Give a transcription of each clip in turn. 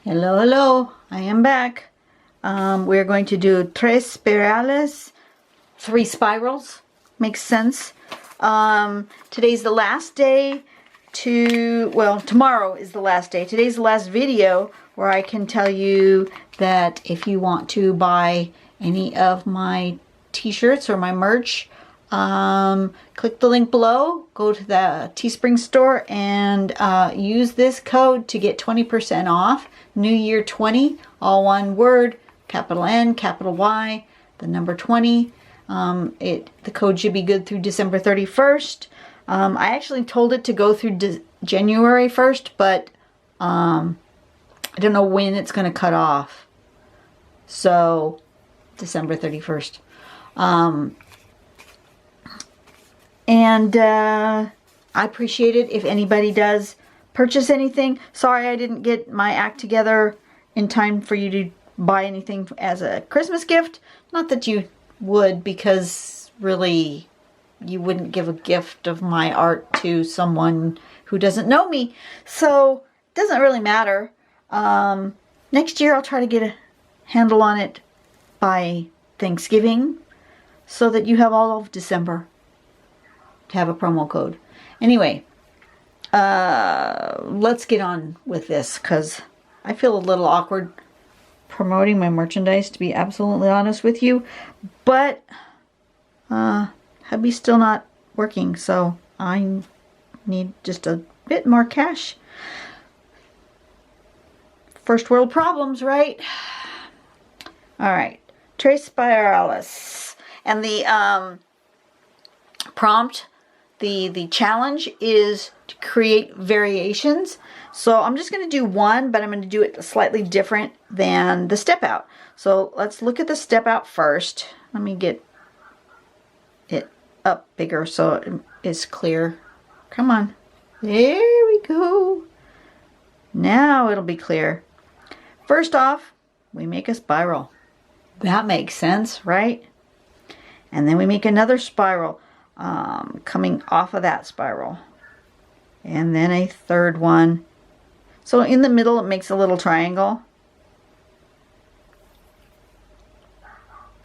Hello, hello, I am back. We're going to do Trespirales, 3 spirals, makes sense. Today's the last day tomorrow is the last day. Today's the last video where I can tell you that if you want to buy any of my t-shirts or my merch, click the link below, go to the Teespring store and use this code to get 20% off. New Year 20, all one word, capital N, capital Y, the number 20. The code should be good through December 31st. I actually told it to go through January 1st, but I don't know when it's going to cut off. So, December 31st. I appreciate it if anybody does purchase anything. Sorry I didn't get my act together in time for you to buy anything as a Christmas gift. Not that you would, because really you wouldn't give a gift of my art to someone who doesn't know me. So it doesn't really matter. Next year I'll try to get a handle on it by Thanksgiving so that you have all of December to have a promo code. Anyway, let's get on with this because I feel a little awkward promoting my merchandise, to be absolutely honest with you. But hubby's still not working, so I need just a bit more cash. First world problems, right? Alright, Trespirales. And the prompt, the challenge is to create variations. So I'm just going to do one, but I'm going to do it slightly different than the step out. So let's look at the step out first. Let me get it up bigger so it is clear. Come on. There we go. Now it'll be clear. First off, we make a spiral. That makes sense, right? And then we make another spiral coming off of that spiral. And then a third one. So in the middle it makes a little triangle.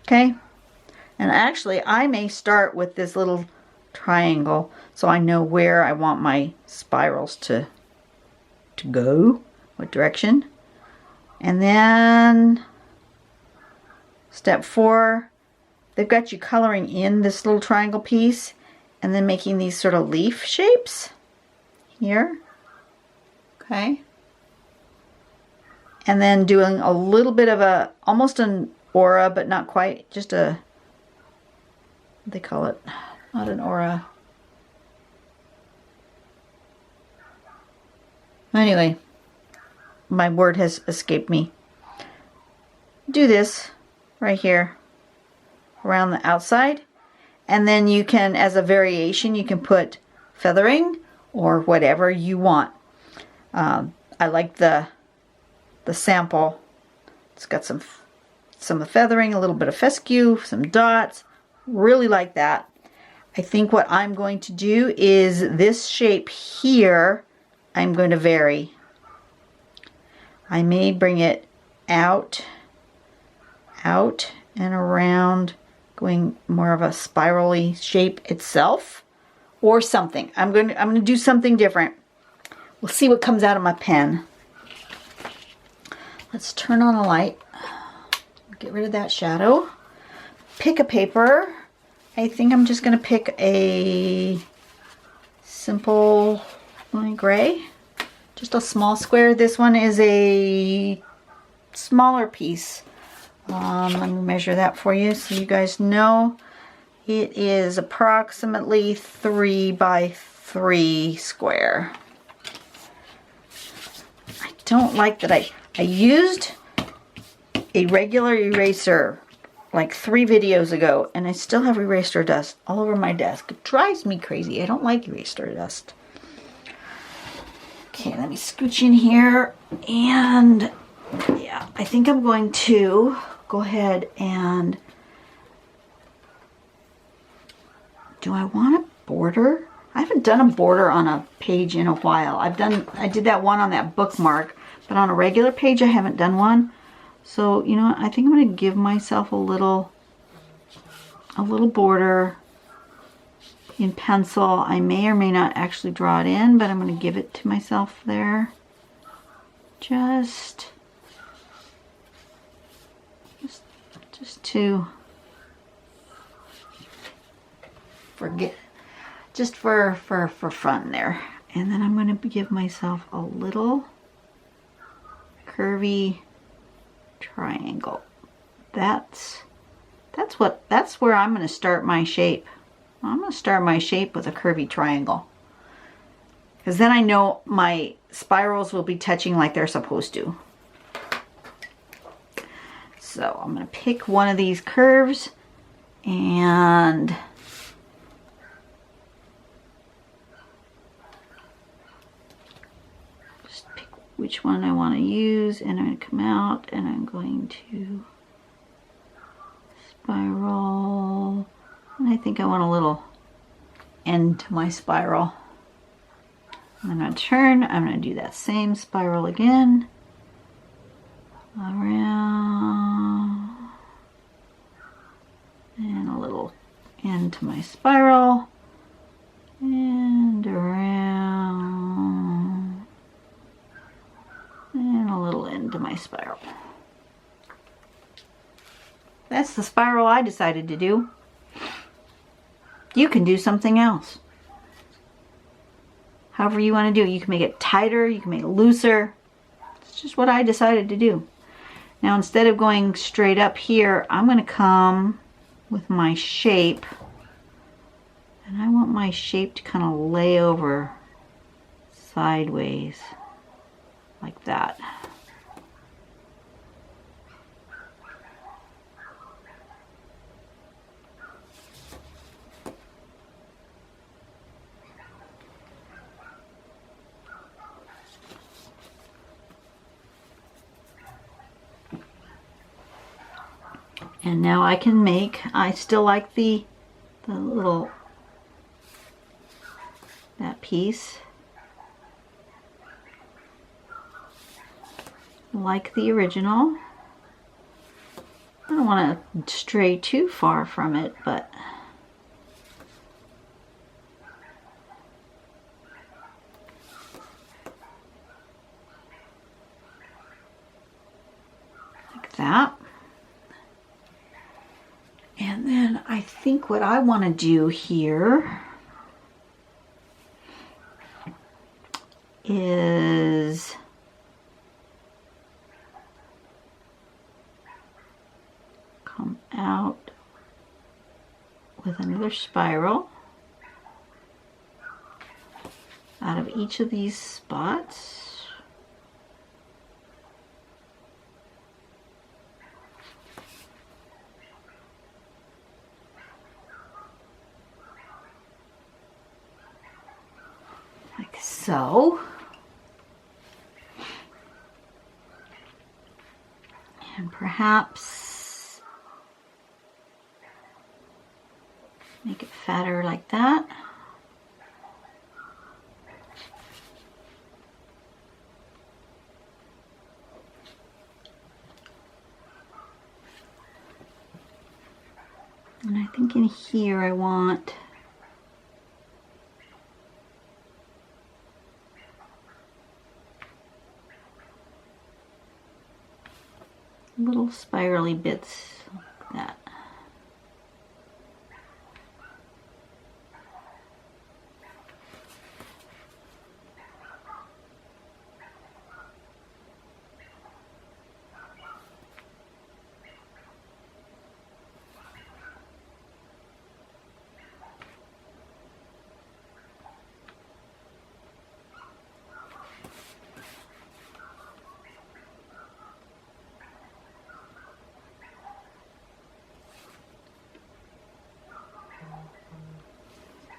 Okay? And actually I may start with this little triangle so I know where I want my spirals to go, what direction. And then step 4, they've got you coloring in this little triangle piece and then making these sort of leaf shapes here. Okay. And then doing a little bit of almost an aura, but not quite, just a, what they call it, not an aura. Anyway, my word has escaped me. Do this right here around the outside, and then you can, as a variation, you can put feathering or whatever you want. I like the sample. It's got some feathering, a little bit of fescue, some dots. Really like that. I think what I'm going to do is this shape here, I'm going to vary. I may bring it out and around, going more of a spirally shape itself, or something. I'm going to do something different. We'll see what comes out of my pen. Let's turn on the light. Get rid of that shadow. Pick a paper. I think I'm just going to pick a simple gray. Just a small square. This one is a smaller piece. Let me measure that for you so you guys know. It is approximately 3 by 3 square. I don't like that I used a regular eraser like 3 videos ago, and I still have eraser dust all over my desk. It drives me crazy. I don't like eraser dust. Okay, let me scooch in here, and yeah, I think I'm going to go ahead and, do I want a border? I haven't done a border on a page in a while. I did that one on that bookmark, but on a regular page I haven't done one. So you know what, I think I'm going to give myself a little border in pencil. I may or may not actually draw it in, but I'm going to give it to myself there. Just to forget, just for fun there. And then I'm going to give myself a little curvy triangle. That's where I'm going to start my shape. I'm going to start my shape with a curvy triangle, because then I know my spirals will be touching like they're supposed to. So I'm going to pick one of these curves and just pick which one I want to use, and I'm going to come out and I'm going to spiral, and I think I want a little end to my spiral. I'm going to turn, I'm going to do that same spiral again, around, and a little end to my spiral, and around, and a little end to my spiral. That's the spiral I decided to do. You can do something else. However you want to do it. You can make it tighter, you can make it looser. It's just what I decided to do. Now instead of going straight up here, I'm going to come with my shape, and I want my shape to kind of lay over sideways like that. And now I can make, I still like the little, that piece. Like the original. I don't want to stray too far from it, but like that. And then I think what I want to do here is come out with another spiral out of each of these spots. So, and perhaps make it fatter like that. And I think in here I want little spirally bits like that.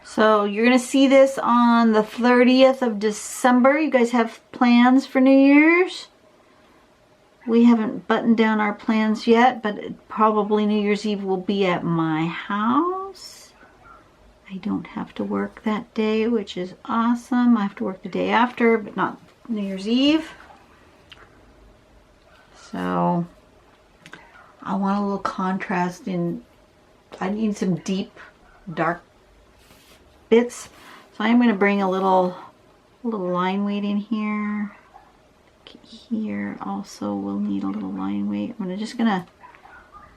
So you're going to see this on the 30th of December. You guys have plans for New Year's? We haven't buttoned down our plans yet, but probably New Year's Eve will be at my house. I don't have to work that day, which is awesome. I have to work the day after, but not New Year's Eve. So I want a little contrast in, I need some deep dark bits. So I'm going to bring a little line weight in here. Here also we'll need a little line weight. I'm just going to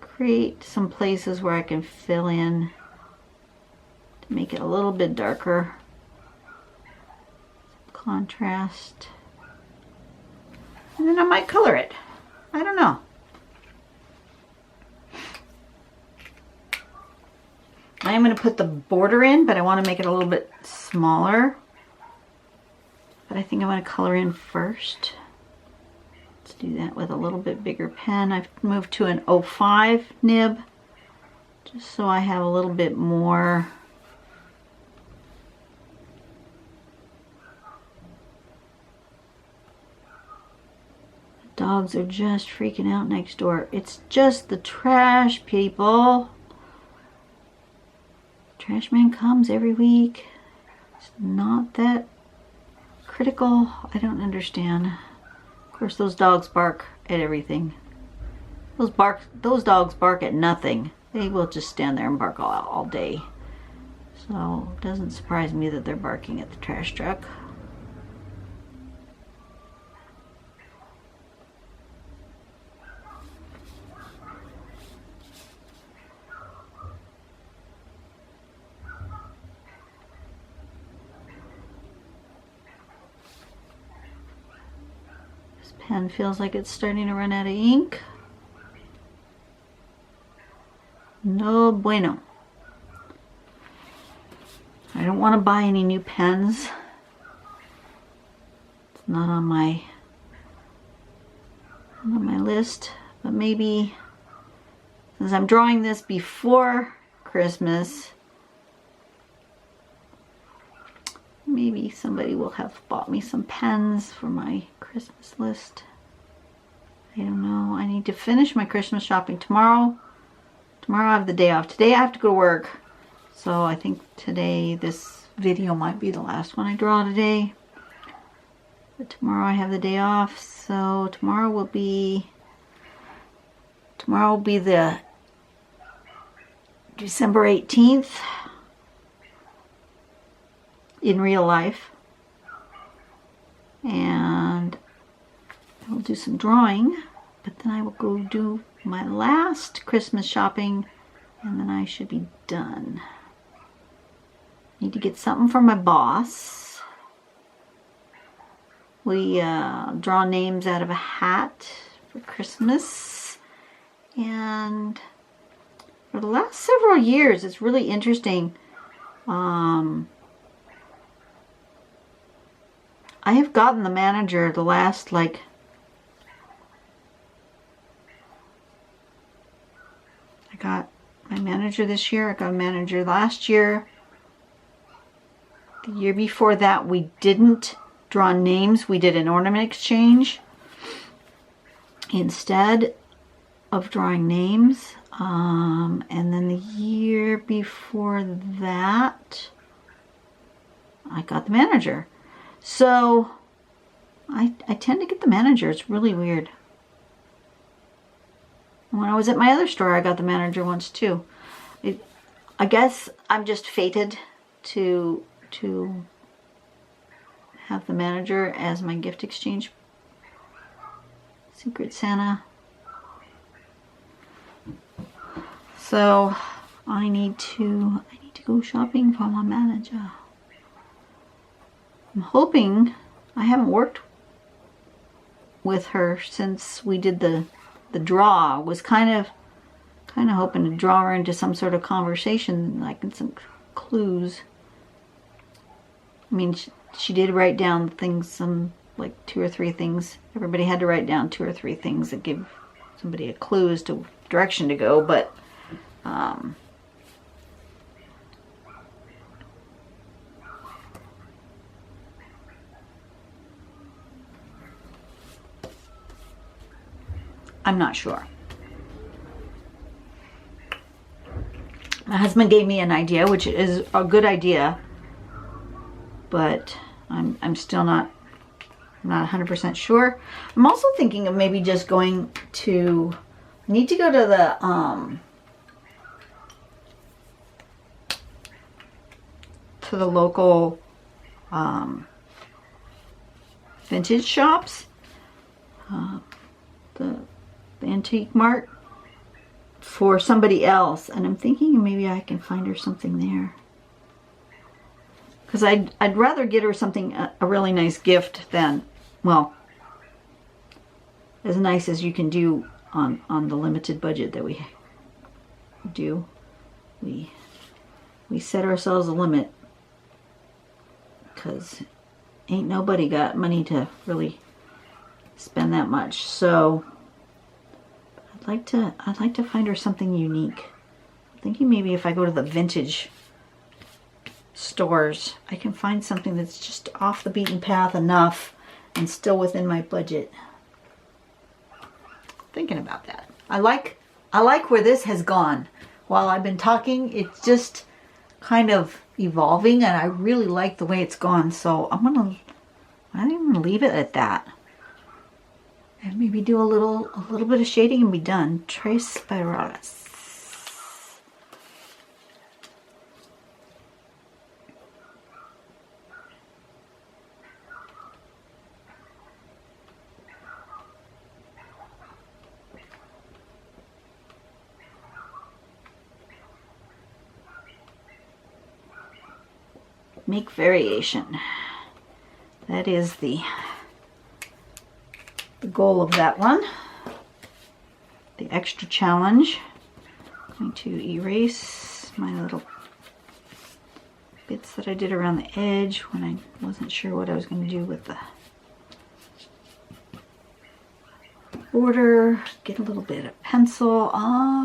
create some places where I can fill in to make it a little bit darker. Contrast. And then I might color it. I don't know. I am going to put the border in, but I want to make it a little bit smaller. But I think I want to color in first. Let's do that with a little bit bigger pen. I've moved to an 05 nib, just so I have a little bit more. The dogs are just freaking out next door. It's just the trash people. Trash man comes every week. It's not that critical. I don't understand. Of course, those dogs bark at everything. Those dogs bark at nothing. They will just stand there and bark all day. So it doesn't surprise me that they're barking at the trash truck. Pen feels like it's starting to run out of ink. No bueno. I don't want to buy any new pens. It's not on my list, but maybe since I'm drawing this before Christmas, maybe somebody will have bought me some pens for my Christmas list. I don't know. I need to finish my Christmas shopping tomorrow. Tomorrow I have the day off. Today I have to go to work. So I think today this video might be the last one I draw today. But tomorrow I have the day off. So tomorrow will be the December 18th. In real life, and I will do some drawing, but then I will go do my last Christmas shopping, and then I should be done. Need to get something for my boss. We draw names out of a hat for Christmas, and for the last several years it's really interesting. I have gotten the manager the last, I got my manager this year, I got a manager last year. The year before that we didn't draw names, we did an ornament exchange instead of drawing names. And then the year before that, I got the manager. So I tend to get the manager. It's really weird. When I was at my other store, I got the manager once too. I guess I'm just fated to have the manager as my gift exchange. Secret Santa. So I need to go shopping for my manager. I'm hoping, I haven't worked with her since we did the draw. Was kind of hoping to draw her into some sort of conversation, like in some clues. I mean, she did write down things, some like 2 or 3 things. Everybody had to write down 2 or 3 things that give somebody a clue as to direction to go, but I'm not sure. My husband gave me an idea, which is a good idea, but I'm still not I'm not 100% sure. I'm also thinking of maybe just going to, I need to go to the local vintage shops, the antique mart for somebody else, and I'm thinking maybe I can find her something there. Because I'd rather get her something, a really nice gift than, well, as nice as you can do on the limited budget that we do. We set ourselves a limit because ain't nobody got money to really spend that much. So I'd like to find her something unique. I'm thinking maybe if I go to the vintage stores, I can find something that's just off the beaten path enough and still within my budget. Thinking about that. I like where this has gone. While I've been talking, it's just kind of evolving, and I really like the way it's gone. So I think I'm gonna leave it at that, and maybe do a little bit of shading and be done. Trespirales. Make variation. That is the goal of that one. The extra challenge. I'm going to erase my little bits that I did around the edge when I wasn't sure what I was going to do with the border. Get a little bit of pencil.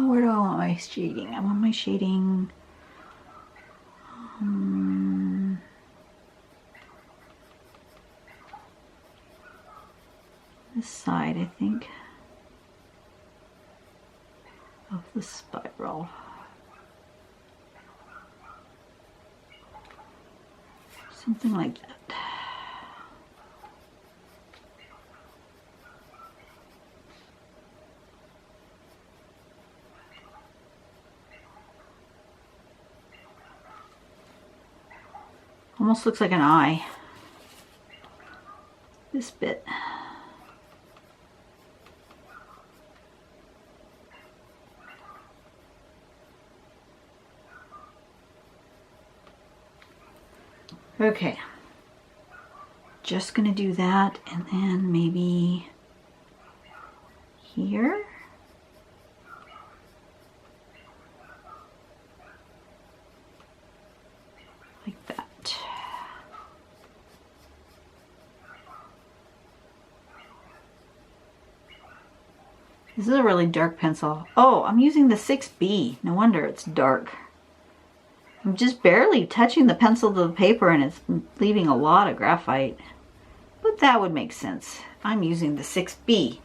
Where do I want my shading? I want my shading this side, I think, of the spiral. Something like that. Almost looks like an eye. This bit. Okay, just gonna do that, and then maybe here. Like that. This is a really dark pencil. Oh, I'm using the 6B. No wonder it's dark. I'm just barely touching the pencil to the paper and it's leaving a lot of graphite. But that would make sense. I'm using the 6B.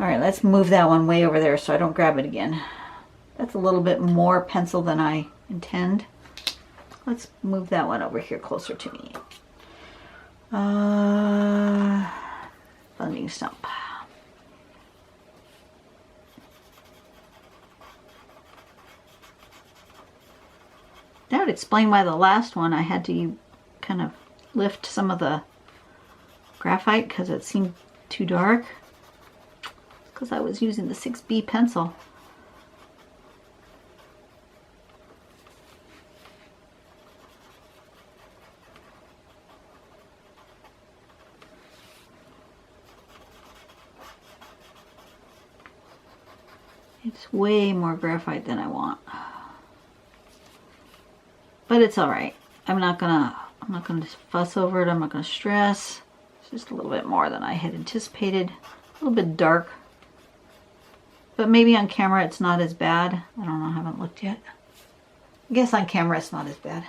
Alright, let's move that one way over there so I don't grab it again. That's a little bit more pencil than I intend. Let's move that one over here closer to me. Funding stump. That would explain why the last one I had to kind of lift some of the graphite because it seemed too dark. Because I was using the 6B pencil. It's way more graphite than I want. But it's all right. I'm not gonna fuss over it. I'm not gonna stress. It's just a little bit more than I had anticipated. A little bit dark. But maybe on camera it's not as bad. I don't know, I haven't looked yet. I guess on camera it's not as bad.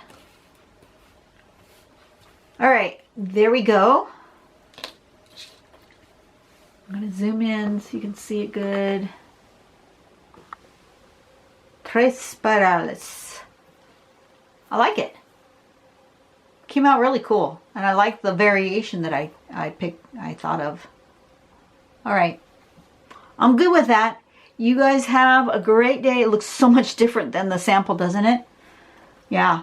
All right, there we go. I'm gonna zoom in so you can see it good. Trespirales. I like it. Came out really cool, and I like the variation that I I thought of. All right. I'm good with that. You guys have a great day. It looks so much different than the sample, doesn't it? Yeah.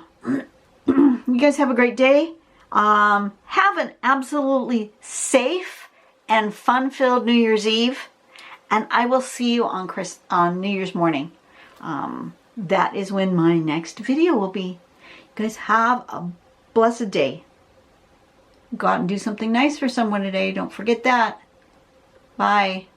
You guys have a great day. Have an absolutely safe and fun-filled New Year's Eve. And I will see you on New Year's morning. That is when my next video will be. You guys have a blessed day. Go out and do something nice for someone today. Don't forget that. Bye.